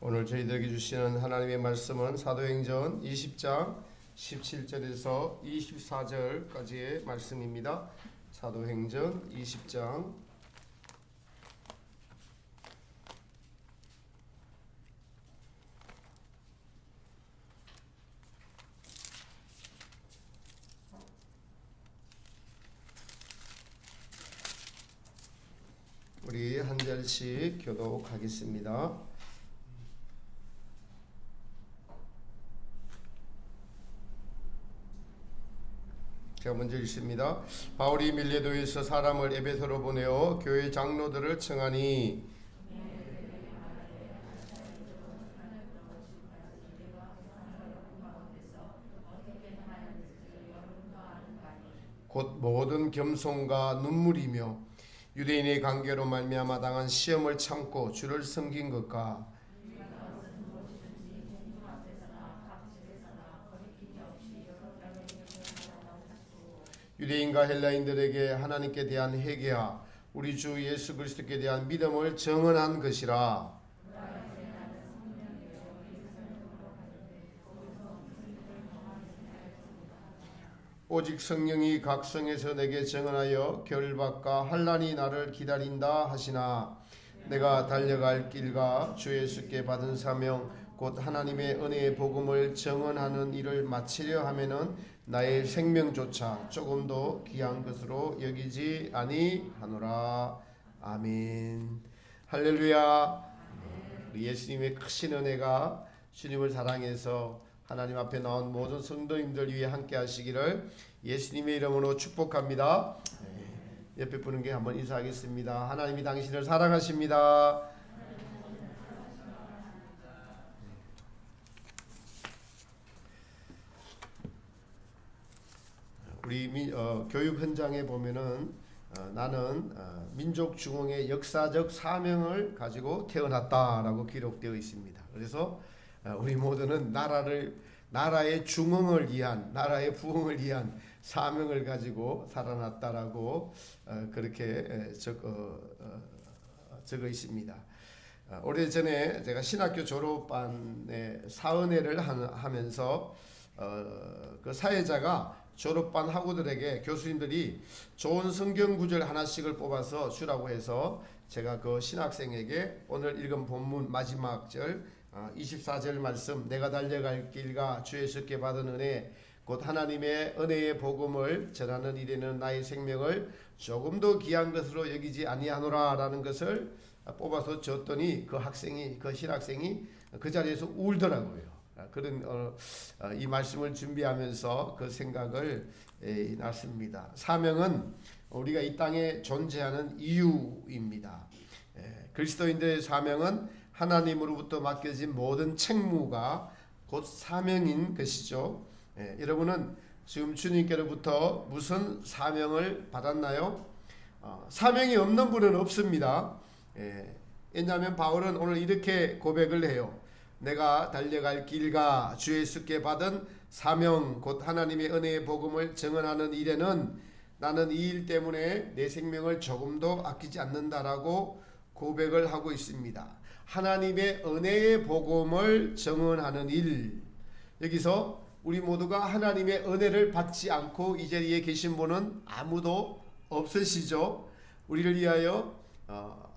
오늘 저희들에게 주시는 하나님의 말씀은 사도행전 20장 17절에서 24절까지의 말씀입니다. 사도행전 20장 우리 한 절씩 교독하겠습니다. 제가 먼저 읽습니다. 바울이 밀레도에서 사람을 에베소로 보내어 교회 장로들을 청하니 곧 모든 겸손과 눈물이며 유대인의 관계로 말미암아 당한 시험을 참고 주를 섬긴 것과 유대인과 헬라인들에게 하나님께 대한 회개와 우리 주 예수 그리스도께 대한 믿음을 정언한 것이라. 오직 성령이 각 성에서 내게 정언하여 결박과 환난이 나를 기다린다 하시나 내가 달려갈 길과 주 예수께 받은 사명 곧 하나님의 은혜의 복음을 정언하는 일을 마치려 하면은 나의 생명조차 조금도 귀한 것으로 여기지 아니하노라. 아멘. 할렐루야. 예수님의 크신 은혜가 주님을 사랑해서 하나님 앞에 나온 모든 성도님들 위해 함께 하시기를 예수님의 이름으로 축복합니다. 옆에 분에게 한번 인사하겠습니다. 하나님이 당신을 사랑하십니다. 우리 교육 현장에 보면은 나는 민족 중흥의 역사적 사명을 가지고 태어났다라고 기록되어 있습니다. 그래서 우리 모두는 나라의 중흥을 위한, 나라의 부흥을 위한 사명을 가지고 살아났다라고 그렇게 적어 있습니다. 오래전에 제가 신학교 졸업반에 사은회를 하면서 그 사회자가 졸업반 학우들에게 교수님들이 좋은 성경 구절 하나씩을 뽑아서 주라고 해서 제가 그 신학생에게 오늘 읽은 본문 마지막 절 24절 말씀 내가 달려갈 길과 주 예수께 받은 은혜 곧 하나님의 은혜의 복음을 전하는 일에는 나의 생명을 조금도 귀한 것으로 여기지 아니하노라 라는 것을 뽑아서 줬더니 그 신학생이 그 자리에서 울더라고요. 그런 이 말씀을 준비하면서 그 생각을 났습니다. 사명은 우리가 이 땅에 존재하는 이유입니다. 그리스도인들의 사명은 하나님으로부터 맡겨진 모든 책무가 곧 사명인 것이죠. 여러분은 지금 주님께로부터 무슨 사명을 받았나요? 사명이 없는 분은 없습니다. 왜냐하면 바울은 오늘 이렇게 고백을 해요. 내가 달려갈 길과 주 예수께 받은 사명 곧 하나님의 은혜의 복음을 증언하는 일에는 나는 이 일 때문에 내 생명을 조금도 아끼지 않는다라고 고백을 하고 있습니다. 하나님의 은혜의 복음을 증언하는 일, 여기서 우리 모두가 하나님의 은혜를 받지 않고 이 자리에 계신 분은 아무도 없으시죠. 우리를 위하여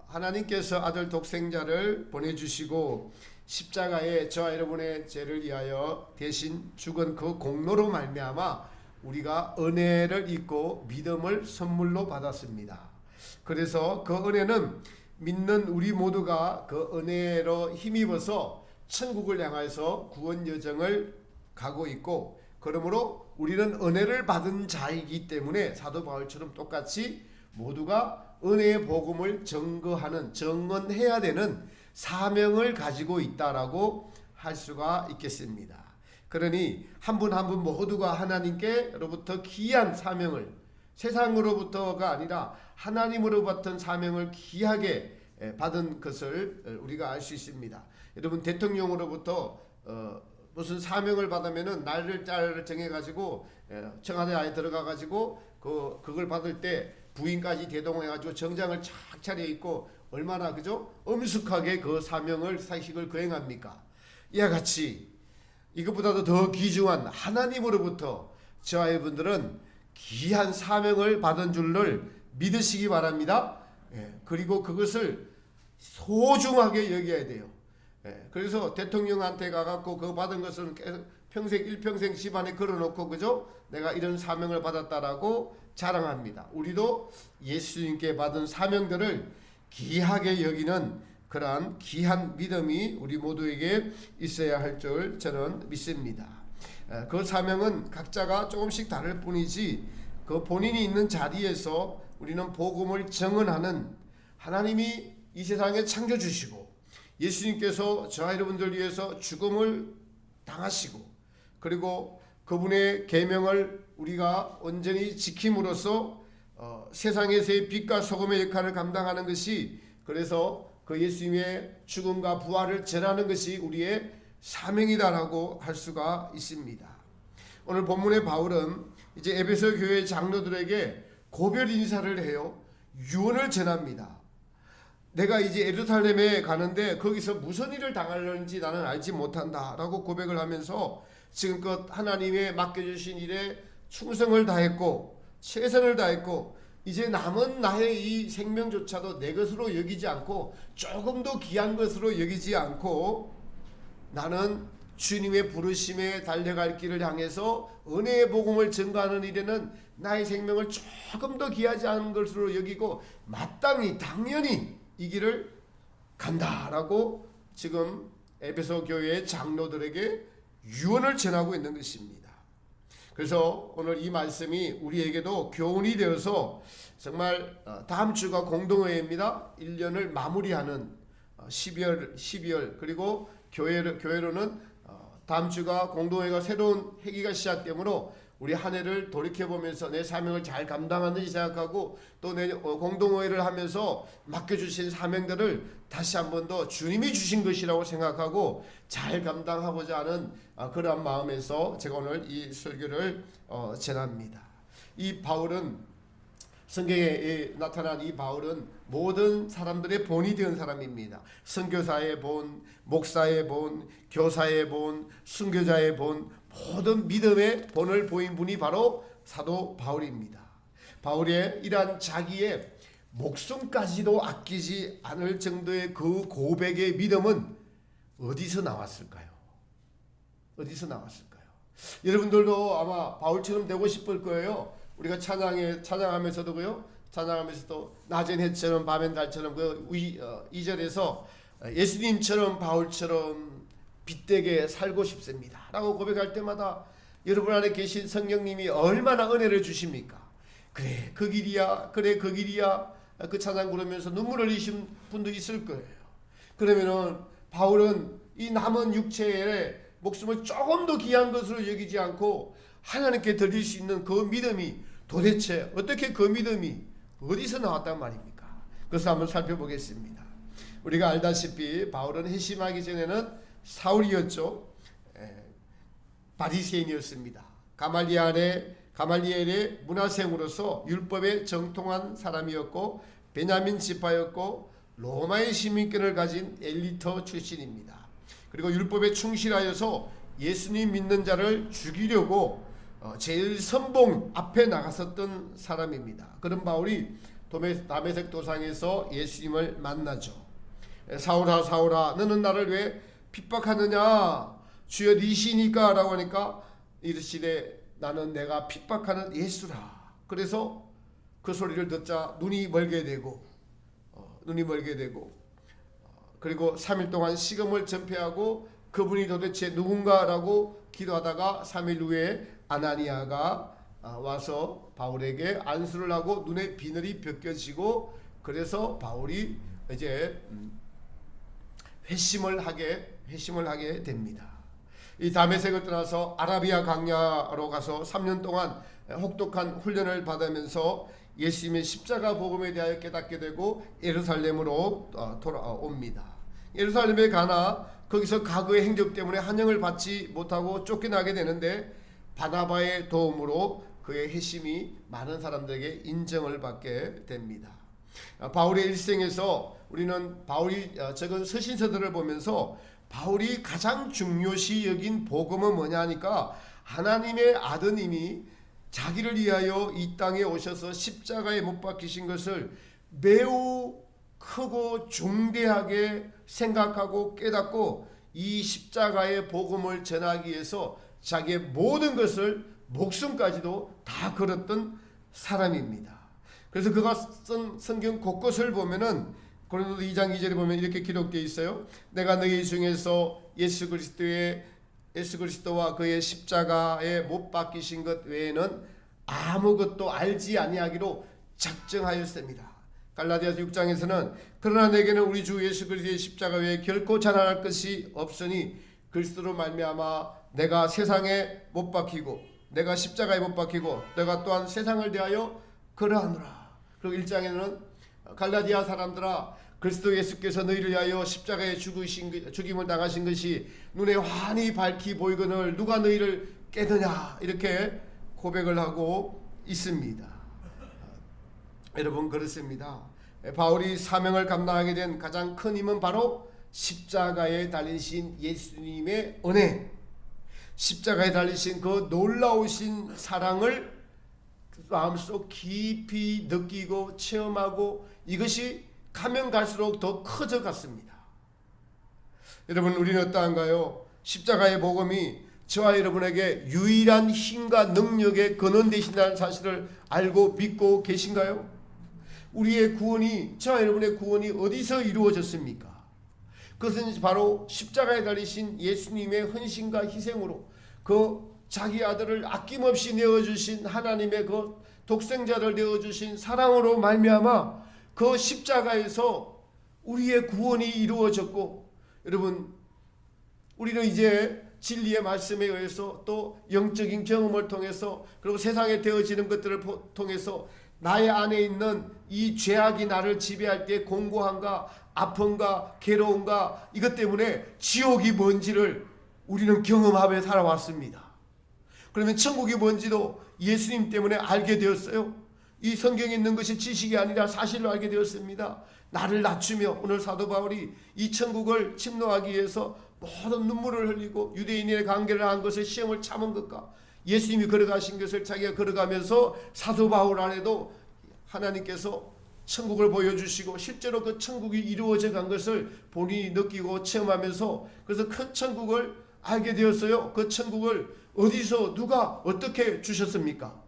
하나님께서 아들 독생자를 보내주시고 십자가에 저와 여러분의 죄를 위하여 대신 죽은 그 공로로 말미암아 우리가 은혜를 입고 믿음을 선물로 받았습니다. 그래서 그 은혜는 믿는 우리 모두가 그 은혜로 힘입어서 천국을 향해서 구원 여정을 가고 있고, 그러므로 우리는 은혜를 받은 자이기 때문에 사도 바울처럼 똑같이 모두가 은혜의 복음을 증언해야 되는 사명을 가지고 있다라고 할 수가 있겠습니다. 그러니 한 분 한 분 모두가 하나님께로부터 귀한 사명을, 세상으로부터가 아니라 하나님으로부터 사명을 귀하게 받은 것을 우리가 알 수 있습니다. 여러분 대통령으로부터 무슨 사명을 받으면은 날짜를 정해가지고 청와대에 들어가가지고 그걸 받을 때 부인까지 대동해가지고 정장을 착 차려입고 얼마나 그죠? 엄숙하게 그 사명을 사식을 거행합니까? 이와 같이 이것보다도 더 귀중한 하나님으로부터 저와 여러분들은 귀한 사명을 받은 줄을 믿으시기 바랍니다. 그리고 그것을 소중하게 여겨야 돼요. 그래서 대통령한테 가갖고 그 받은 것은 평생 일평생 집안에 걸어놓고 그죠? 내가 이런 사명을 받았다라고 자랑합니다. 우리도 예수님께 받은 사명들을 귀하게 여기는 그러한 귀한 믿음이 우리 모두에게 있어야 할 줄 저는 믿습니다. 그 사명은 각자가 조금씩 다를 뿐이지 그 본인이 있는 자리에서 우리는 복음을 증언하는 하나님이 이 세상에 창조주시고 예수님께서 저와 여러분들 위해서 죽음을 당하시고 그리고 그분의 계명을 우리가 온전히 지킴으로써 세상에서의 빛과 소금의 역할을 감당하는 것이 그래서 그 예수님의 죽음과 부활을 전하는 것이 우리의 사명이다라고 할 수가 있습니다. 오늘 본문의 바울은 이제 에베소 교회 장로들에게 고별 인사를 해요. 유언을 전합니다. 내가 이제 예루살렘에 가는데 거기서 무슨 일을 당하려는지 나는 알지 못한다 라고 고백을 하면서 지금껏 하나님의 맡겨주신 일에 충성을 다했고 최선을 다했고 이제 남은 나의 이 생명조차도 내 것으로 여기지 않고 조금 더 귀한 것으로 여기지 않고 나는 주님의 부르심에 달려갈 길을 향해서 은혜의 복음을 전가하는 일에는 나의 생명을 조금 더 귀하지 않은 것으로 여기고 마땅히 당연히 이 길을 간다라고 지금 에베소 교회의 장로들에게 유언을 전하고 있는 것입니다. 그래서 오늘 이 말씀이 우리에게도 교훈이 되어서 정말 다음 주가 공동회의입니다. 1년을 마무리하는 12월 그리고 교회로는 다음 주가 공동회의가 새로운 회기가 시작되므로 우리 한 해를 돌이켜보면서 내 사명을 잘 감당하는지 생각하고 또 내 공동회의를 하면서 맡겨주신 사명들을 다시 한 번 더 주님이 주신 것이라고 생각하고 잘 감당하고자 하는 그러한 마음에서 제가 오늘 이 설교를 전합니다. 이 바울은 성경에 나타난 이 바울은 모든 사람들의 본이 되은 사람입니다. 선교사의 본, 목사의 본, 교사의 본, 순교자의 본, 모든 믿음의 본을 보인 분이 바로 사도 바울입니다. 바울의 이러한 자기의 목숨까지도 아끼지 않을 정도의 그 고백의 믿음은 어디서 나왔을까요? 어디서 나왔을까요? 여러분들도 아마 바울처럼 되고 싶을 거예요. 우리가 찬양하면서도요. 찬양하면서도 낮엔 해처럼 밤엔 달처럼 그 2절에서 예수님처럼 바울처럼 빛되게 살고 싶습니다 라고 고백할 때마다 여러분 안에 계신 성령님이 얼마나 은혜를 주십니까? 그래 그 길이야 그래 그 길이야 그 찬양 부르면서 눈물 흘리신 분도 있을 거예요. 그러면은 바울은 이 남은 육체의 목숨을 조금 더 귀한 것으로 여기지 않고 하나님께 드릴 수 있는 그 믿음이 도대체 어떻게 그 믿음이 어디서 나왔단 말입니까? 그래서 한번 살펴보겠습니다. 우리가 알다시피 바울은 회심하기 전에는 사울이었죠. 바리새인이었습니다. 가말리엘의 문화생으로서 율법에 정통한 사람이었고 베냐민 지파였고 로마의 시민권을 가진 엘리트 출신입니다. 그리고 율법에 충실하여서 예수님 믿는 자를 죽이려고 제일 선봉 앞에 나갔었던 사람입니다. 그런 바울이 다메섹 도상에서 예수님을 만나죠. 사울아 사울아 너는 나를 왜 핍박하느냐 주여 니시니까 라고 하니까 이르시되 나는 내가 핍박하는 예수라. 그래서 그 소리를 듣자 눈이 멀게 되고 그리고 3일 동안 식음을 전폐하고 그분이 도대체 누군가라고 기도하다가 3일 후에 아나니아가 와서 바울에게 안수를 하고 눈에 비늘이 벗겨지고 그래서 바울이 이제 회심을 하게 됩니다. 이 다메섹을 떠나서 아라비아 광야로 가서 3년 동안 혹독한 훈련을 받으면서 예수님의 십자가 복음에 대하여 깨닫게 되고 예루살렘으로 돌아옵니다. 예루살렘에 가나 거기서 과거의 행적 때문에 환영을 받지 못하고 쫓겨나게 되는데 바나바의 도움으로 그의 회심이 많은 사람들에게 인정을 받게 됩니다. 바울의 일생에서 우리는 바울이 적은 서신서들을 보면서 바울이 가장 중요시 여긴 복음은 뭐냐 하니까 하나님의 아드님이 자기를 위하여 이 땅에 오셔서 십자가에 못 박히신 것을 매우 크고 중대하게 생각하고 깨닫고 이 십자가의 복음을 전하기 위해서 자기의 모든 것을 목숨까지도 다 걸었던 사람입니다. 그래서 그가 쓴 성경 곳곳을 보면은 고린도서 2장 2절에 보면 이렇게 기록되어 있어요. 내가 너희 중에서 예수 그리스도와 그의 십자가에 못 박히신 것 외에는 아무것도 알지 아니하기로 작정하였습니다. 갈라디아서 6장에서는 그러나 내게는 우리 주 예수 그리스도의 십자가 외에 결코 자랑할 것이 없으니 그리스도로 말미암아 내가 세상에 못 박히고 내가 십자가에 못 박히고 내가 또한 세상을 대하여 그러하노라. 그리고 1장에는 갈라디아 사람들아 그리스도 예수께서 너희를 위하여 십자가에 죽임을 당하신 것이 눈에 환히 밝히 보이거늘 누가 너희를 깨드냐 이렇게 고백을 하고 있습니다. 여러분 그렇습니다. 바울이 사명을 감당하게 된 가장 큰 힘은 바로 십자가에 달리신 예수님의 은혜, 십자가에 달리신 그 놀라우신 사랑을 마음속 깊이 느끼고 체험하고 이것이 가면 갈수록 더 커져 갔습니다. 여러분 우리는 어떠한가요? 십자가의 복음이 저와 여러분에게 유일한 힘과 능력의 근원 되신다는 사실을 알고 믿고 계신가요? 우리의 구원이 저와 여러분의 구원이 어디서 이루어졌습니까? 그것은 바로 십자가에 달리신 예수님의 헌신과 희생으로 그 자기 아들을 아낌없이 내어주신 하나님의 그 독생자를 내어주신 사랑으로 말미암아 그 십자가에서 우리의 구원이 이루어졌고 여러분 우리는 이제 진리의 말씀에 의해서 또 영적인 경험을 통해서 그리고 세상에 되어지는 것들을 통해서 나의 안에 있는 이 죄악이 나를 지배할 때 공고함과 아픔과 괴로움과 이것 때문에 지옥이 뭔지를 우리는 경험하며 살아왔습니다. 그러면 천국이 뭔지도 예수님 때문에 알게 되었어요. 이 성경에 있는 것이 지식이 아니라 사실로 알게 되었습니다. 나를 낮추며 오늘 사도 바울이 이 천국을 침노하기 위해서 모든 눈물을 흘리고 유대인의 관계를 한 것을 시험을 참은 것과 예수님이 걸어가신 것을 자기가 걸어가면서 사도 바울 안에도 하나님께서 천국을 보여주시고 실제로 그 천국이 이루어져 간 것을 본인이 느끼고 체험하면서 그래서 큰 천국을 알게 되었어요. 그 천국을 어디서 누가 어떻게 주셨습니까?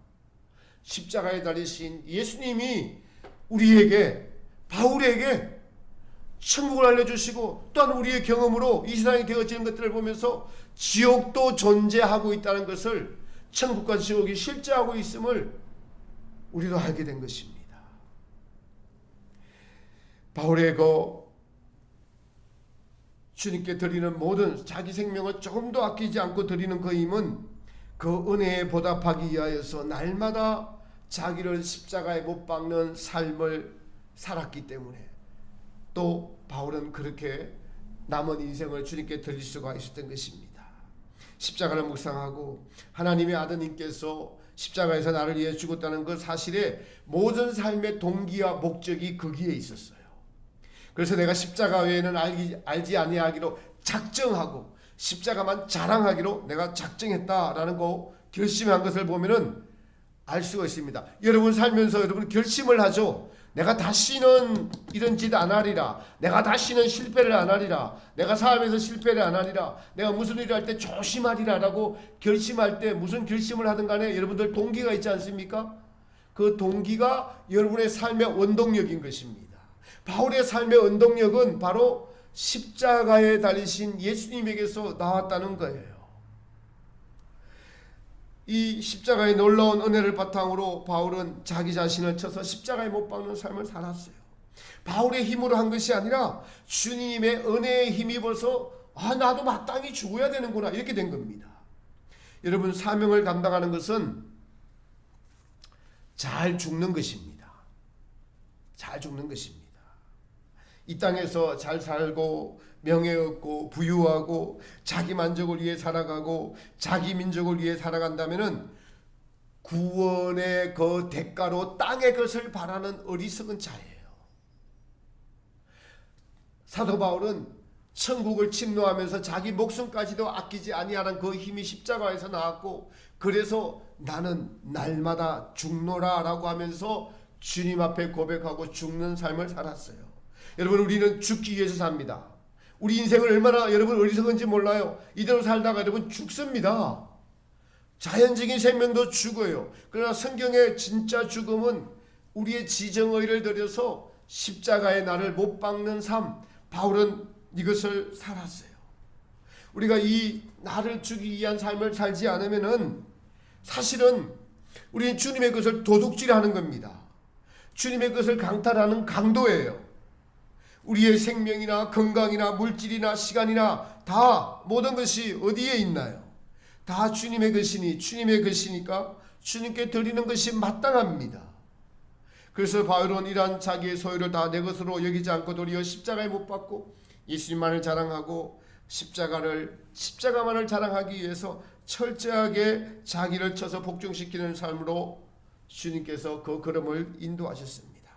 십자가에 달리신 예수님이 우리에게 바울에게 천국을 알려주시고 또한 우리의 경험으로 이 세상에 되어지는 것들을 보면서 지옥도 존재하고 있다는 것을 천국과 지옥이 실제하고 있음을 우리도 알게 된 것입니다. 바울의 그 주님께 드리는 모든 자기 생명을 조금도 아끼지 않고 드리는 그 힘은 그 은혜에 보답하기 위하여서 날마다 자기를 십자가에 못 박는 삶을 살았기 때문에 또 바울은 그렇게 남은 인생을 주님께 드릴 수가 있었던 것입니다. 십자가를 묵상하고 하나님의 아드님께서 십자가에서 나를 위해 죽었다는 그 사실에 모든 삶의 동기와 목적이 거기에 있었어요. 그래서 내가 십자가 외에는 알지 아니하기로 작정하고 십자가만 자랑하기로 내가 작정했다라는 거 결심한 것을 보면은 알 수가 있습니다. 여러분 살면서 여러분 결심을 하죠. 내가 다시는 이런 짓 안 하리라. 내가 다시는 실패를 안 하리라. 내가 삶에서 실패를 안 하리라. 내가 무슨 일을 할 때 조심하리라 라고 결심할 때 무슨 결심을 하든 간에 여러분들 동기가 있지 않습니까? 그 동기가 여러분의 삶의 원동력인 것입니다. 바울의 삶의 원동력은 바로 십자가에 달리신 예수님에게서 나왔다는 거예요. 이 십자가의 놀라운 은혜를 바탕으로 바울은 자기 자신을 쳐서 십자가에 못 박는 삶을 살았어요. 바울의 힘으로 한 것이 아니라 주님의 은혜에 힘입어서 나도 마땅히 죽어야 되는구나 이렇게 된 겁니다. 여러분 사명을 감당하는 것은 잘 죽는 것입니다. 잘 죽는 것입니다. 이 땅에서 잘 살고 명예 얻고 부유하고 자기 만족을 위해 살아가고 자기 민족을 위해 살아간다면은 구원의 그 대가로 땅의 것을 바라는 어리석은 자예요. 사도 바울은 천국을 침노하면서 자기 목숨까지도 아끼지 아니하는 그 힘이 십자가에서 나왔고, 그래서 나는 날마다 죽노라 라고 하면서 주님 앞에 고백하고 죽는 삶을 살았어요. 여러분, 우리는 죽기 위해서 삽니다. 우리 인생을 얼마나 여러분 어리석은지 몰라요. 이대로 살다가 여러분 죽습니다. 자연적인 생명도 죽어요. 그러나 성경의 진짜 죽음은 우리의 지정의를 들여서 십자가에 나를 못 박는 삶, 바울은 이것을 살았어요. 우리가 이 나를 죽이기 위한 삶을 살지 않으면은 사실은 우리는 주님의 것을 도둑질하는 겁니다. 주님의 것을 강탈하는 강도예요. 우리의 생명이나 건강이나 물질이나 시간이나 다 모든 것이 어디에 있나요? 다 주님의 것이니 주님의 것이니까 주님께 드리는 것이 마땅합니다. 그래서 바울은 이러한 자기의 소유를 다 내 것으로 여기지 않고 도리어 십자가에 못 박고 예수님만을 자랑하고 십자가만을 자랑하기 위해서 철저하게 자기를 쳐서 복종시키는 삶으로 주님께서 그 걸음을 인도하셨습니다.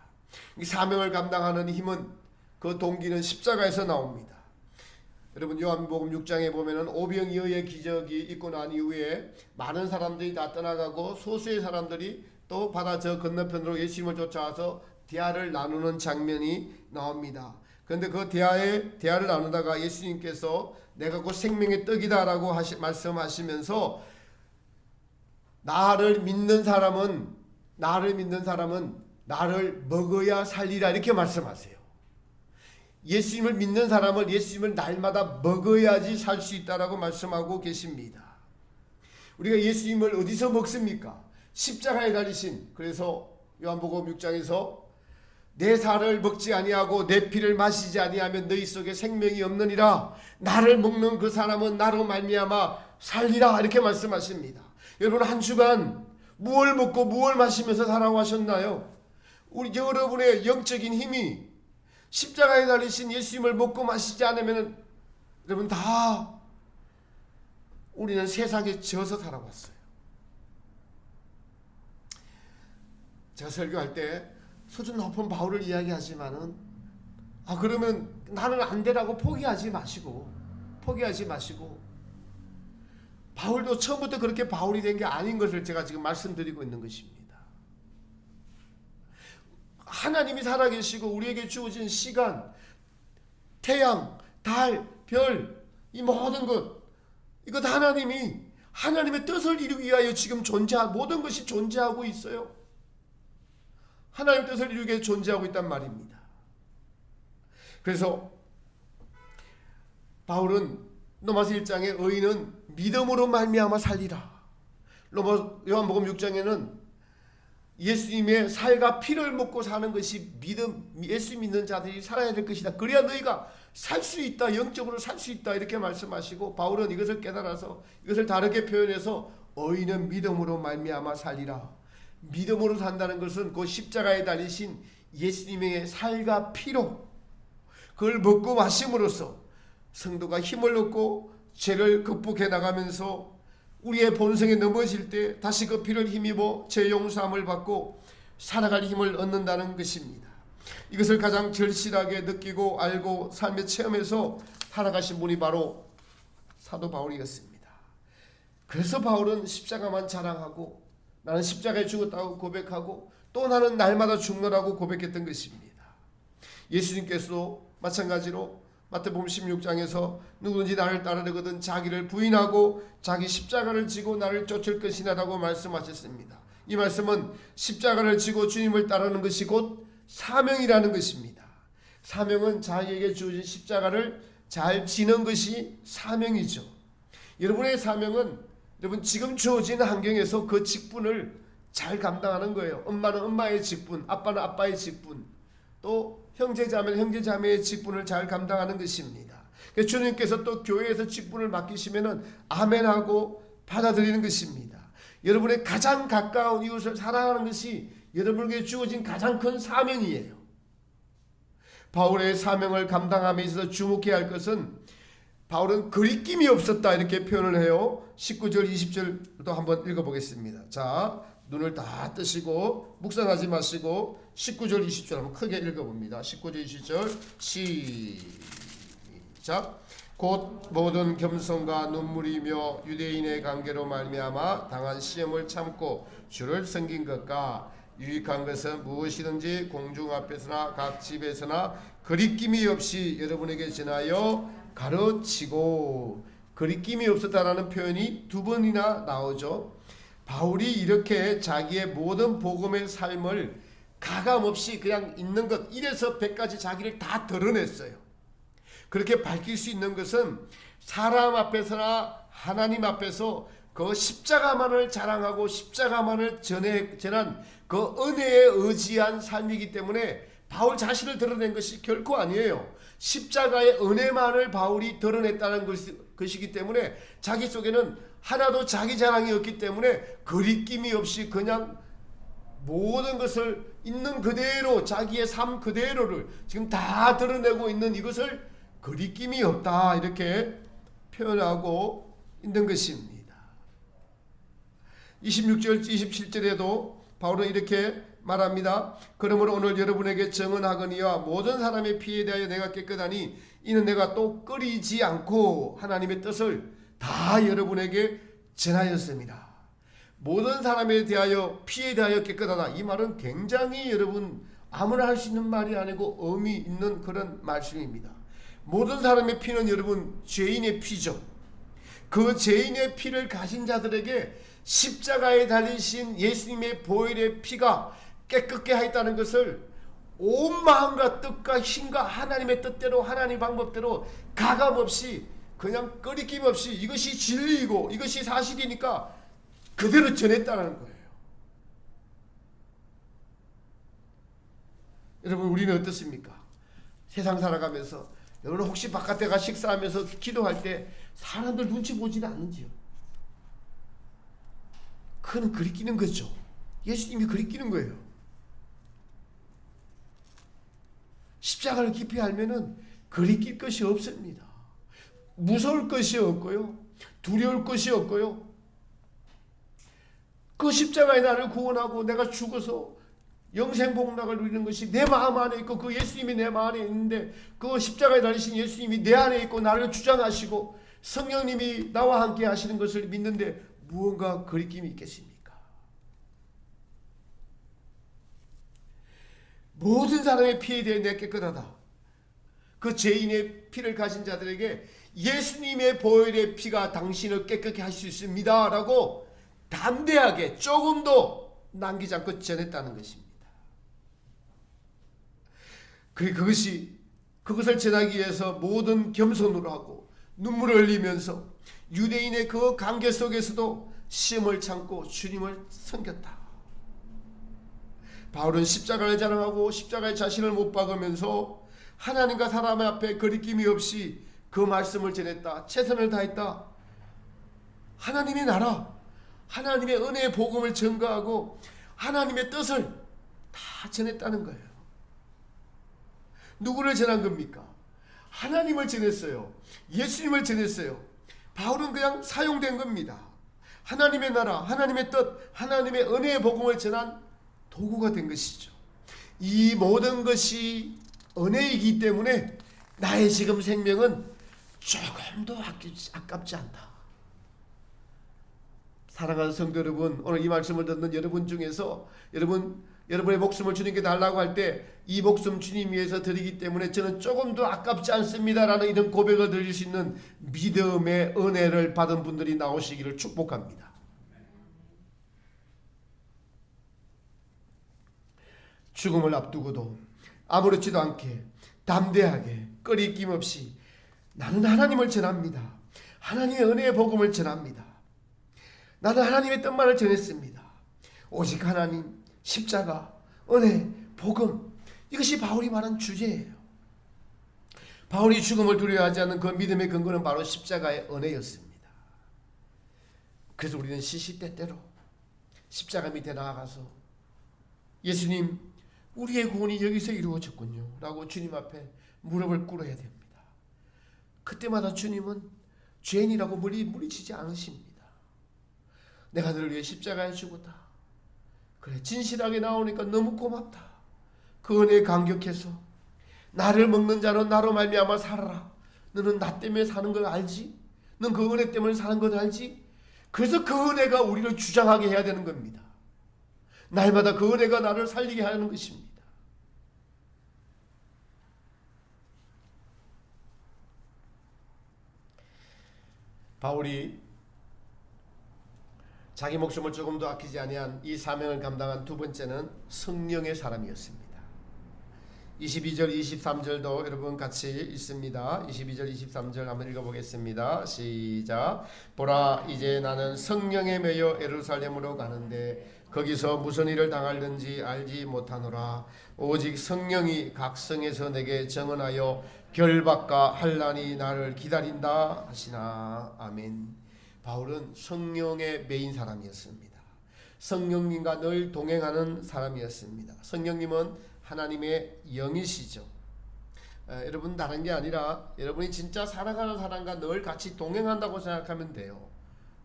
이 사명을 감당하는 힘은, 그 동기는 십자가에서 나옵니다. 여러분, 요한복음 6장에 보면은 오병이어의 기적이 있고 난 이후에 많은 사람들이 다 떠나가고 소수의 사람들이 또 바다 저 건너편으로 예수님을 쫓아와서 대화를 나누는 장면이 나옵니다. 그런데 그 대화를 나누다가 예수님께서 내가 곧 생명의 떡이다 라고 말씀하시면서 나를 믿는 사람은 나를 먹어야 살리라 이렇게 말씀하세요. 예수님을 믿는 사람은 예수님을 날마다 먹어야지 살 수 있다라고 말씀하고 계십니다. 우리가 예수님을 어디서 먹습니까? 십자가에 달리신, 그래서 요한복음 6장에서 내 살을 먹지 아니하고 내 피를 마시지 아니하면 너희 속에 생명이 없느니라. 나를 먹는 그 사람은 나로 말미암아 살리라 이렇게 말씀하십니다. 여러분, 한 주간 무엇을 먹고 무엇을 마시면서 살아가셨나요? 우리 여러분의 영적인 힘이 십자가에 달리신 예수님을 먹고 마시지 않으면 여러분 다 우리는 세상에 져서 살아왔어요. 제가 설교할 때 수준 높은 바울을 이야기하지만은 그러면 나는 안 되라고 포기하지 마시고 바울도 처음부터 그렇게 바울이 된 게 아닌 것을 제가 지금 말씀드리고 있는 것입니다. 하나님이 살아계시고 우리에게 주어진 시간, 태양, 달, 별, 이 모든 것, 이것 하나님의 뜻을 이루기 위하여 지금 모든 것이 존재하고 있어요. 하나님의 뜻을 이루기 위해 존재하고 있단 말입니다. 그래서 바울은 로마서 1장에 의인은 믿음으로 말미암아 살리라. 요한복음 6장에는 예수님의 살과 피를 먹고 사는 것이 예수 믿는 자들이 살아야 될 것이다. 그래야 너희가 살 수 있다. 영적으로 살 수 있다. 이렇게 말씀하시고, 바울은 이것을 깨달아서 이것을 다르게 표현해서 의인은 믿음으로 말미암아 살리라. 믿음으로 산다는 것은 그 십자가에 달리신 예수님의 살과 피로 그걸 먹고 마심으로써 성도가 힘을 얻고 죄를 극복해 나가면서 우리의 본성에 넘어질 때 다시 그 피를 힘입어 죄 용서함을 받고 살아갈 힘을 얻는다는 것입니다. 이것을 가장 절실하게 느끼고 알고 삶의 체험에서 살아가신 분이 바로 사도 바울이었습니다. 그래서 바울은 십자가만 자랑하고 나는 십자가에 죽었다고 고백하고 또 나는 날마다 죽노라고 고백했던 것입니다. 예수님께서도 마찬가지로 마태복음 16장에서 누구든지 나를 따르려거든 자기를 부인하고 자기 십자가를 지고 나를 쫓을 것이라고 말씀하셨습니다. 이 말씀은 십자가를 지고 주님을 따르는 것이 곧 사명이라는 것입니다. 사명은 자기에게 주어진 십자가를 잘 지는 것이 사명이죠. 여러분의 사명은 여러분 지금 주어진 환경에서 그 직분을 잘 감당하는 거예요. 엄마는 엄마의 직분, 아빠는 아빠의 직분, 또 형제자매는 형제자매의 직분을 잘 감당하는 것입니다. 주님께서 또 교회에서 직분을 맡기시면은 아멘하고 받아들이는 것입니다. 여러분의 가장 가까운 이웃을 사랑하는 것이 여러분에게 주어진 가장 큰 사명이에요. 바울의 사명을 감당함에 있어서 주목해야 할 것은 바울은 거리낌이 없었다 이렇게 표현을 해요. 19절 20절도 한번 읽어보겠습니다. 자, 눈을 다 뜨시고 묵상하지 마시고 19절 20절 한번 크게 읽어봅니다. 19절 20절 시작. 곧 모든 겸손과 눈물이며 유대인의 관계로 말미암아 당한 시험을 참고 주를 섬긴 것과 유익한 것은 무엇이든지 공중 앞에서나 각 집에서나 거리낌이 없이 여러분에게 전하여 가르치고, 거리낌이 없었다라는 표현이 두 번이나 나오죠. 바울이 이렇게 자기의 모든 복음의 삶을 가감없이 그냥 있는 것 1에서 100까지 자기를 다 드러냈어요. 그렇게 밝힐 수 있는 것은 사람 앞에서나 하나님 앞에서 그 십자가만을 자랑하고 십자가만을 전한 그 은혜에 의지한 삶이기 때문에 바울 자신을 드러낸 것이 결코 아니에요. 십자가의 은혜만을 바울이 드러냈다는 것이기 때문에 자기 속에는 하나도 자기 자랑이 없기 때문에 거리낌이 없이 그냥 모든 것을 있는 그대로 자기의 삶 그대로를 지금 다 드러내고 있는 이것을 거리낌이 없다 이렇게 표현하고 있는 것입니다. 26절 27절에도 바울은 이렇게 말합니다. 그러므로 오늘 여러분에게 증언하거니와 모든 사람의 피에 대하여 내가 깨끗하니 이는 내가 또 끓이지 않고 하나님의 뜻을 다 여러분에게 전하였습니다. 모든 사람에 대하여 피에 대하여 깨끗하다. 이 말은 굉장히 여러분 아무나 할 수 있는 말이 아니고 의미 있는 그런 말씀입니다. 모든 사람의 피는 여러분 죄인의 피죠. 그 죄인의 피를 가진 자들에게 십자가에 달리신 예수님의 보혈의 피가 깨끗게 하였다는 것을 온 마음과 뜻과 힘과 하나님의 뜻대로 하나님의 방법대로 가감없이 그냥 꺼리낌 없이 이것이 진리이고 이것이 사실이니까 그대로 전했다는 거예요. 여러분 우리는 어떻습니까? 세상 살아가면서 여러분 혹시 바깥에 가 식사하면서 기도할 때 사람들 눈치 보지는 않는지요? 그건 그리끼는 거죠. 예수님이 그리끼는 거예요. 십자가를 깊이 알면은 그리낄 것이 없습니다. 무서울 것이 없고요. 두려울 것이 없고요. 그 십자가에 나를 구원하고 내가 죽어서 영생복락을 누리는 것이 내 마음 안에 있고 그 예수님이 내 마음 안에 있는데 그 십자가에 달리신 예수님이 내 안에 있고 나를 주장하시고 성령님이 나와 함께 하시는 것을 믿는데 무언가 거리낌이 있겠습니까? 모든 사람의 피에 대해 내가 깨끗하다. 그 죄인의 피를 가진 자들에게 예수님의 보혈의 피가 당신을 깨끗게 할 수 있습니다 라고 담대하게 조금도 남기지 않고 전했다는 것입니다. 그것을 전하기 위해서 모든 겸손으로 하고 눈물을 흘리면서 유대인의 그 관계 속에서도 시험을 참고 주님을 섬겼다. 바울은 십자가를 자랑하고 십자가의 자신을 못 박으면서 하나님과 사람 앞에 거리낌이 없이 그 말씀을 전했다. 최선을 다했다. 하나님의 나라, 하나님의 은혜의 복음을 전가하고 하나님의 뜻을 다 전했다는 거예요. 누구를 전한 겁니까? 하나님을 전했어요. 예수님을 전했어요. 바울은 그냥 사용된 겁니다. 하나님의 나라, 하나님의 뜻, 하나님의 은혜의 복음을 전한 도구가 된 것이죠. 이 모든 것이 은혜이기 때문에 나의 지금 생명은 조금도 아깝지 않다. 사랑하는 성도 여러분, 오늘 이 말씀을 듣는 여러분 중에서 여러분의 목숨을 주님께 달라고 할 때 이 목숨 주님 위해서 드리기 때문에 저는 조금도 아깝지 않습니다라는 이런 고백을 드릴 수 있는 믿음의 은혜를 받은 분들이 나오시기를 축복합니다. 죽음을 앞두고도 아무렇지도 않게 담대하게 꺼리낌 없이 나는 하나님을 전합니다. 하나님의 은혜의 복음을 전합니다. 나는 하나님의 뜻만을 전했습니다. 오직 하나님, 십자가, 은혜, 복음, 이것이 바울이 말한 주제예요. 바울이 죽음을 두려워하지 않는 그 믿음의 근거는 바로 십자가의 은혜였습니다. 그래서 우리는 시시때때로 십자가 밑에 나아가서 예수님, 우리의 구원이 여기서 이루어졌군요 라고 주님 앞에 무릎을 꿇어야 됩니다. 그때마다 주님은 죄인이라고 물리치지 않으십니다. 내가 너를 위해 십자가에 죽었다. 그래, 진실하게 나오니까 너무 고맙다. 그 은혜에 감격해서 나를 먹는 자는 나로 말미암아 살아라. 너는 나 때문에 사는 걸 알지? 넌 그 은혜 때문에 사는 걸 알지? 그래서 그 은혜가 우리를 주장하게 해야 되는 겁니다. 날마다 그 은혜가 나를 살리게 하는 것입니다. 바울이 자기 목숨을 조금도 아끼지 아니한 이 사명을 감당한 두 번째는 성령의 사람이었습니다. 22절 23절도 여러분 같이 있습니다. 22절 23절 한번 읽어보겠습니다. 시작. 보라, 이제 나는 성령에 매여 예루살렘으로 가는데 거기서 무슨 일을 당할는지 알지 못하노라. 오직 성령이 각 성에서 내게 정언하여 결박과 환난이 나를 기다린다 하시나. 아멘. 바울은 성령에 매인 사람이었습니다. 성령님과 늘 동행하는 사람이었습니다. 성령님은 하나님의 영이시죠. 여러분, 다른 게 아니라 여러분이 진짜 사랑하는 사람과 늘 같이 동행한다고 생각하면 돼요.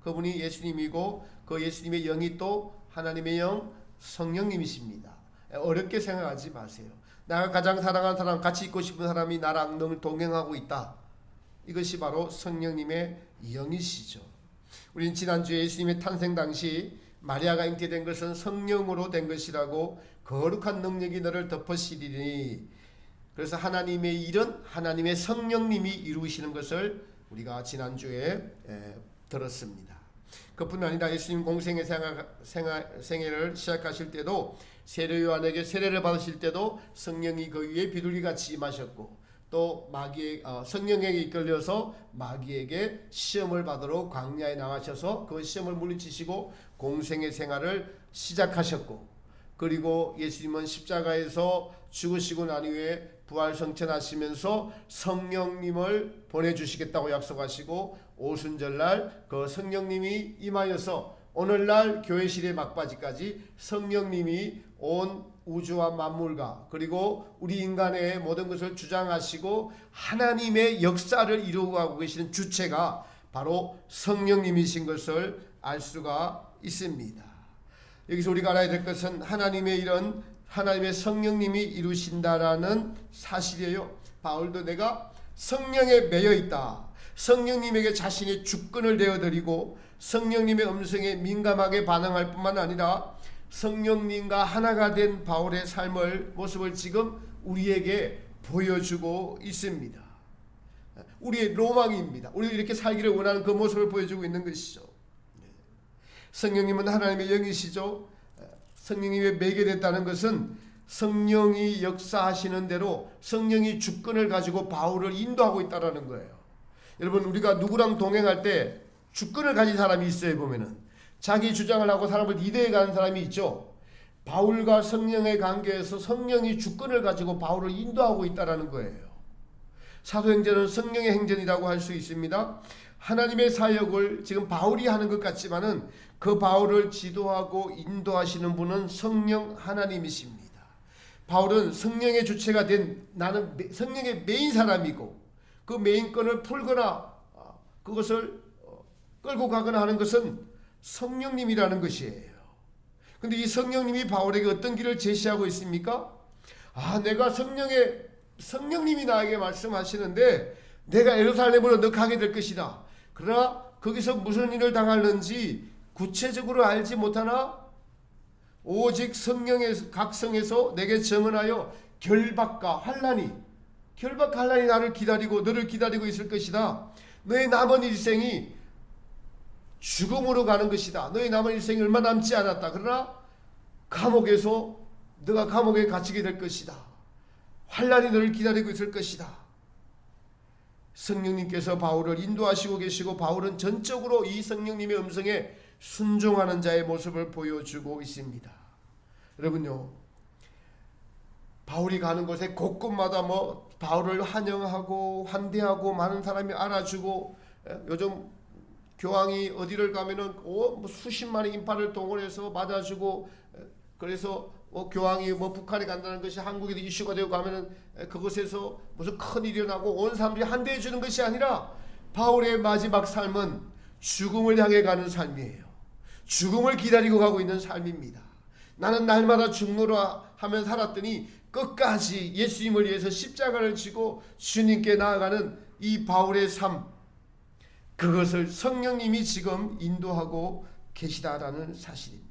그분이 예수님이고 그 예수님의 영이 또 하나님의 영 성령님이십니다. 어렵게 생각하지 마세요. 내가 가장 사랑하는 사람, 같이 있고 싶은 사람이 나랑 늘 동행하고 있다. 이것이 바로 성령님의 영이시죠. 우리는 지난주에 예수님의 탄생 당시 마리아가 잉태된 것은 성령으로 된 것이라고 거룩한 능력이 너를 덮으시리니, 그래서 하나님의 일은 하나님의 성령님이 이루시는 것을 우리가 지난주에 들었습니다. 그뿐 아니라 예수님 공생의 생애를 시작하실 때도 세례 요한에게 세례를 받으실 때도 성령이 그 위에 비둘기같이 임하셨고, 또 성령에게 이끌려서 마귀에게 시험을 받으러 광야에 나가셔서 그 시험을 물리치시고 공생의 생활을 시작하셨고, 그리고 예수님은 십자가에서 죽으시고 난 후에 부활성천하시면서 성령님을 보내주시겠다고 약속하시고 오순절날 그 성령님이 임하여서 오늘날 교회실의 막바지까지 성령님이 온 우주와 만물과 그리고 우리 인간의 모든 것을 주장하시고 하나님의 역사를 이루어가고 계시는 주체가 바로 성령님이신 것을 알 수가 있습니다. 여기서 우리가 알아야 될 것은 하나님의 일은 하나님의 성령님이 이루신다라는 사실이에요. 바울도 내가 성령에 매여 있다. 성령님에게 자신의 주권을 내어드리고 성령님의 음성에 민감하게 반응할 뿐만 아니라 성령님과 하나가 된 바울의 삶을 모습을 지금 우리에게 보여주고 있습니다. 우리의 로망입니다. 우리가 이렇게 살기를 원하는 그 모습을 보여주고 있는 것이죠. 성령님은 하나님의 영이시죠. 성령님이 매게 됐다는 것은 성령이 역사하시는 대로 성령이 주권을 가지고 바울을 인도하고 있다는 거예요. 여러분, 우리가 누구랑 동행할 때 주권을 가진 사람이 있어요. 보면은 자기 주장을 하고 사람을 리드해 가는 사람이 있죠. 바울과 성령의 관계에서 성령이 주권을 가지고 바울을 인도하고 있다는 거예요. 사도행전은 성령의 행전이라고 할 수 있습니다. 하나님의 사역을 지금 바울이 하는 것 같지만은 그 바울을 지도하고 인도하시는 분은 성령 하나님이십니다. 바울은 성령의 주체가 된, 나는 성령의 메인 사람이고 그 메인권을 풀거나 그것을 끌고 가거나 하는 것은 성령님이라는 것이에요. 근데 이 성령님이 바울에게 어떤 길을 제시하고 있습니까? 내가 성령님이 나에게 말씀하시는데 내가 예루살렘으로 너 가게 될 것이다. 그러나 거기서 무슨 일을 당하는지 구체적으로 알지 못하나 오직 성령의 각성에서 내게 정언하여 결박과 환난이 나를 기다리고 너를 기다리고 있을 것이다. 너의 남은 일생이 죽음으로 가는 것이다. 너의 남은 일생이 얼마 남지 않았다. 그러나 감옥에서 너가 감옥에 갇히게 될 것이다. 환난이 너를 기다리고 있을 것이다. 성령님께서 바울을 인도하시고 계시고 바울은 전적으로 이 성령님의 음성에 순종하는 자의 모습을 보여주고 있습니다. 여러분요, 바울이 가는 곳에 곳곳마다 바울을 환영하고 환대하고 많은 사람이 알아주고, 요즘 교황이 어디를 가면은 수십만의 인파를 동원해서 맞아주고, 그래서 교황이 북한에 간다는 것이 한국에도 이슈가 되고 가면은 그곳에서 무슨 큰 일이 일어나고 온 사람들이 환대해 주는 것이 아니라 바울의 마지막 삶은 죽음을 향해 가는 삶이에요. 죽음을 기다리고 가고 있는 삶입니다. 나는 날마다 죽노라 하며 살았더니 끝까지 예수님을 위해서 십자가를 지고 주님께 나아가는 이 바울의 삶, 그것을 성령님이 지금 인도하고 계시다라는 사실입니다.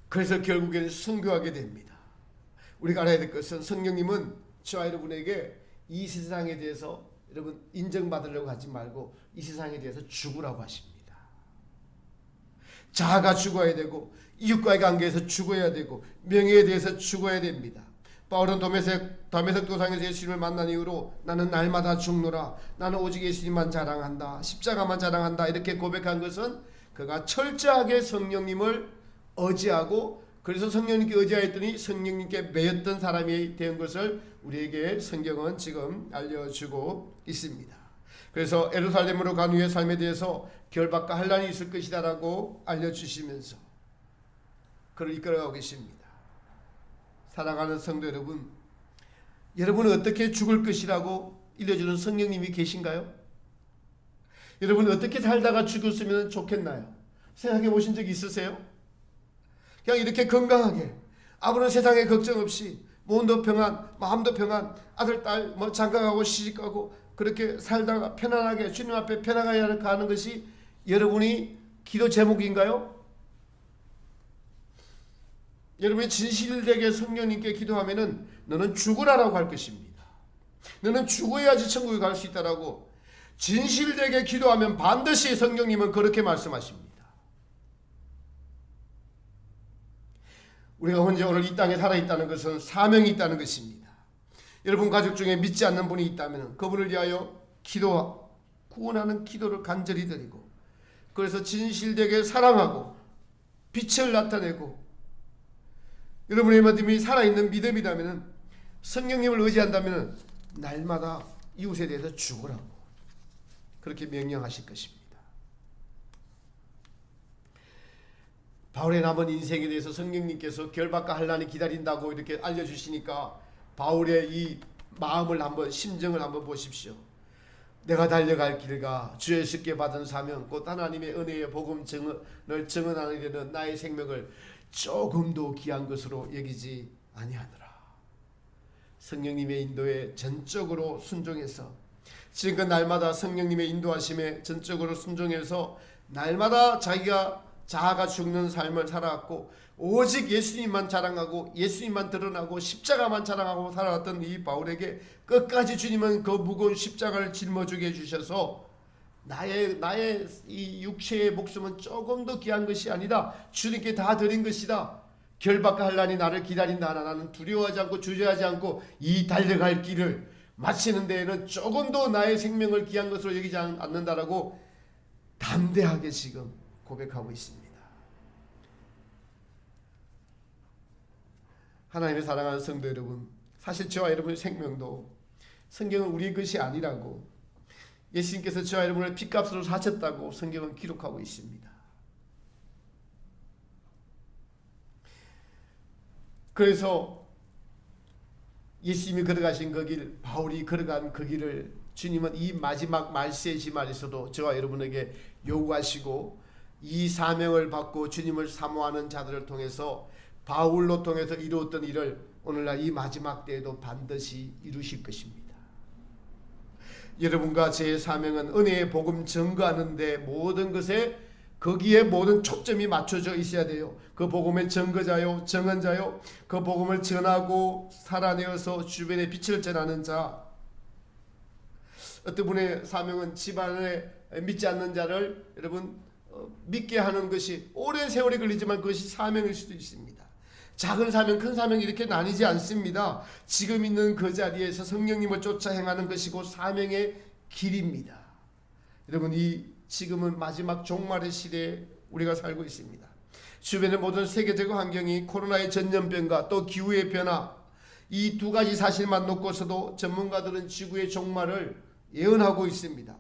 그래서 결국에는 순교하게 됩니다. 우리가 알아야 될 것은 성령님은 저와 여러분에게 이 세상에 대해서 여러분 인정받으려고 하지 말고 이 세상에 대해서 죽으라고 하십니다. 자아가 죽어야 되고 이웃과의 관계에서 죽어야 되고 명예에 대해서 죽어야 됩니다. 바울은 다메섹 도상에서 예수님을 만난 이후로 나는 날마다 죽노라, 나는 오직 예수님만 자랑한다, 십자가만 자랑한다 이렇게 고백한 것은 그가 철저하게 성령님을 의지하고, 그래서 성령님께 의지하였더니 성령님께 매였던 사람이 된 것을 우리에게 성경은 지금 알려주고 있습니다. 그래서 예루살렘으로 간 후의 삶에 대해서 결박과 환난이 있을 것이다라고 알려주시면서 그를 이끌어가고 계십니다. 사랑하는 성도 여러분, 여러분은 어떻게 죽을 것이라고 일러주는 성령님이 계신가요? 여러분은 어떻게 살다가 죽었으면 좋겠나요? 생각해 보신 적 있으세요? 그냥 이렇게 건강하게 아무런 세상에 걱정 없이 몸도 평안, 마음도 평안, 아들, 딸 장가가고 시집가고 그렇게 살다가 편안하게 주님 앞에 편안하게 가는 것이 여러분이 기도 제목인가요? 여러분이 진실되게 성령님께 기도하면은 너는 죽으라라고 할 것입니다. 너는 죽어야지 천국에 갈 수 있다라고 진실되게 기도하면 반드시 성령님은 그렇게 말씀하십니다. 우리가 현재 오늘 이 땅에 살아있다는 것은 사명이 있다는 것입니다. 여러분 가족 중에 믿지 않는 분이 있다면 그분을 위하여 구원하는 기도를 간절히 드리고, 그래서 진실되게 사랑하고 빛을 나타내고, 여러분의 믿음이 살아있는 믿음이라면 성령님을 의지한다면 날마다 이웃에 대해서 죽으라고 그렇게 명령하실 것입니다. 바울의 남은 인생에 대해서 성령님께서 결박과 환난이 기다린다고 이렇게 알려주시니까 바울의 이 마음을 한번, 심정을 한번 보십시오. 내가 달려갈 길과 주 예수께 받은 사명 곧 하나님의 은혜의 복음 증언을 증언하는 데는 나의 생명을 조금도 귀한 것으로 여기지 아니하노라. 성령님의 인도에 전적으로 순종해서 지금껏 날마다 성령님의 인도하심에 전적으로 순종해서 날마다 자아가 죽는 삶을 살아왔고 오직 예수님만 자랑하고 예수님만 드러나고 십자가만 자랑하고 살아왔던 이 바울에게 끝까지 주님은 그 무거운 십자가를 짊어지게 해주셔서 나의 이 육체의 목숨은 조금도 귀한 것이 아니다. 주님께 다 드린 것이다. 결박과 환난이 나를 기다린다. 나는 두려워하지 않고 주저하지 않고 이 달려갈 길을 마치는 데에는 조금도 나의 생명을 귀한 것으로 여기지 않는다라고 담대하게 지금 고백하고 있습니다. 하나님의 사랑하는 성도 여러분, 사실 저와 여러분의 생명도 성경은 우리 것이 아니라고, 예수님께서 저와 여러분을 핏값으로 사셨다고 성경은 기록하고 있습니다. 그래서 예수님이 걸어가신 그 길, 바울이 걸어간 그 길을 주님은 이 마지막 말세의 지말에서도 저와 여러분에게 요구하시고, 이 사명을 받고 주님을 사모하는 자들을 통해서 바울로 통해서 이루었던 일을 오늘날 이 마지막 때에도 반드시 이루실 것입니다. 여러분과 제 사명은 은혜의 복음 증거하는 데 모든 것에 거기에 모든 초점이 맞춰져 있어야 돼요. 그 복음의 증거자요, 증언자요, 그 복음을 전하고 살아내어서 주변에 빛을 전하는 자. 어떤 분의 사명은 집안에 믿지 않는 자를 여러분 믿게 하는 것이 오랜 세월이 걸리지만 그것이 사명일 수도 있습니다. 작은 사명, 큰 사명 이렇게 나뉘지 않습니다. 지금 있는 그 자리에서 성령님을 쫓아 행하는 것이 곧 사명의 길입니다. 여러분, 이 지금은 마지막 종말의 시대에 우리가 살고 있습니다. 주변의 모든 세계적 환경이 코로나의 전염병과 또 기후의 변화, 이 두 가지 사실만 놓고서도 전문가들은 지구의 종말을 예언하고 있습니다.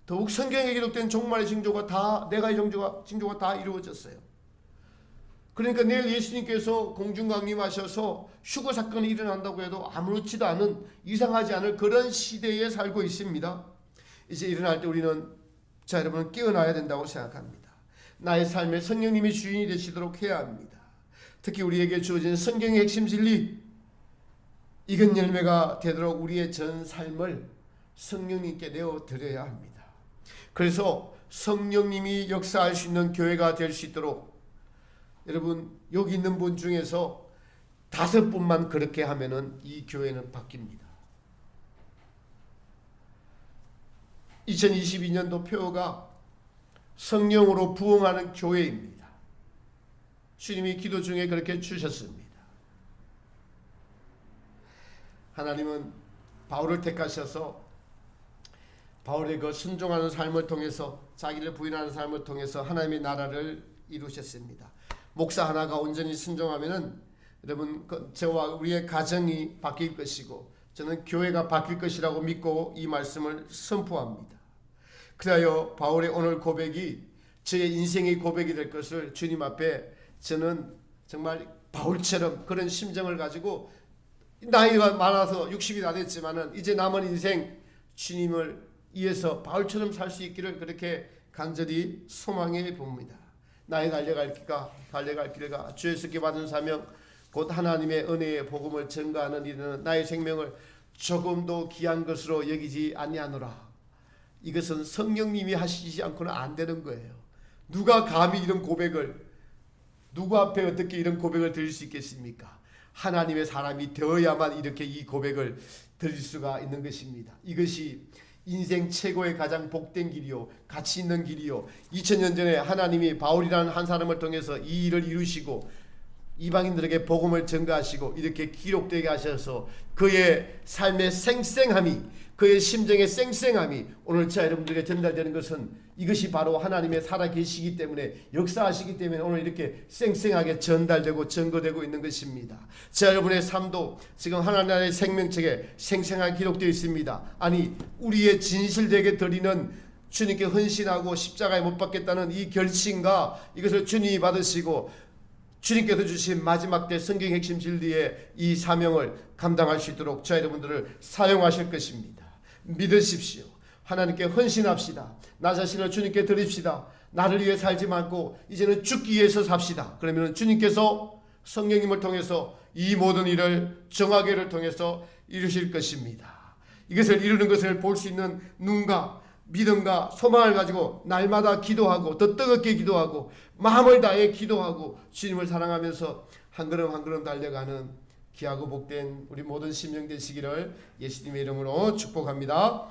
더욱 성경에 기록된 종말의 징조가 다, 네 가지 징조가 다 이루어졌어요. 그러니까 내일 예수님께서 공중 강림하셔서 휴거 사건이 일어난다고 해도 아무렇지도 않은, 이상하지 않을 그런 시대에 살고 있습니다. 이제 일어날 때 우리는 자 여러분 깨어나야 된다고 생각합니다. 나의 삶에 성령님이 주인이 되시도록 해야 합니다. 특히 우리에게 주어진 성경의 핵심 진리, 익은 열매가 되도록 우리의 전 삶을 성령님께 내어드려야 합니다. 그래서 성령님이 역사할 수 있는 교회가 될 수 있도록 여러분 여기 있는 분 중에서 5분만 그렇게 하면은 이 교회는 바뀝니다. 2022년도 표어가 성령으로 부흥하는 교회입니다. 주님이 기도 중에 그렇게 주셨습니다. 하나님은 바울을 택하셔서 바울의 그 순종하는 삶을 통해서 자기를 부인하는 삶을 통해서 하나님의 나라를 이루셨습니다. 목사 하나가 온전히 순종하면은 여러분 저와 우리의 가정이 바뀔 것이고 저는 교회가 바뀔 것이라고 믿고 이 말씀을 선포합니다. 그래야 바울의 오늘 고백이 저의 인생의 고백이 될 것을 주님 앞에 저는 정말 바울처럼 그런 심정을 가지고 나이가 많아서 60이 다 됐지만은 이제 남은 인생 주님을 위해서 바울처럼 살 수 있기를 그렇게 간절히 소망해 봅니다. 나의 달려갈 길과 주 예수께 받은 사명 곧 하나님의 은혜의 복음을 전가하는 일은 나의 생명을 조금도 귀한 것으로 여기지 아니하노라. 이것은 성령님이 하시지 않고는 안 되는 거예요. 누가 감히 이런 고백을 누구 앞에 어떻게 이런 고백을 드릴 수 있겠습니까? 하나님의 사람이 되어야만 이렇게 이 고백을 드릴 수가 있는 것입니다. 이것이 인생 최고의 가장 복된 길이요 가치 있는 길이요 2000년 전에 하나님이 바울이라는 한 사람을 통해서 이 일을 이루시고 이방인들에게 복음을 전가하시고 이렇게 기록되게 하셔서 그의 삶의 생생함이 그의 심정의 쌩쌩함이 오늘 저 여러분들에게 전달되는 것은 이것이 바로 하나님의 살아계시기 때문에 역사하시기 때문에 오늘 이렇게 쌩쌩하게 전달되고 증거되고 있는 것입니다. 저 여러분의 삶도 지금 하나님의 생명책에 생생하게 기록되어 있습니다. 아니 우리의 진실되게 드리는 주님께 헌신하고 십자가에 못 박겠다는 이 결심과 이것을 주님이 받으시고 주님께서 주신 마지막 때 성경 핵심 진리의 이 사명을 감당할 수 있도록 저 여러분들을 사용하실 것입니다. 믿으십시오. 하나님께 헌신합시다. 나 자신을 주님께 드립시다. 나를 위해 살지 말고 이제는 죽기 위해서 삽시다. 그러면 주님께서 성령님을 통해서 이 모든 일을 정하게를 통해서 이루실 것입니다. 이것을 이루는 것을 볼 수 있는 눈과 믿음과 소망을 가지고 날마다 기도하고 더 뜨겁게 기도하고 마음을 다해 기도하고 주님을 사랑하면서 한 걸음 한 걸음 달려가는 귀하고 복된 우리 모든 심령 되시기를 예수님의 이름으로 축복합니다.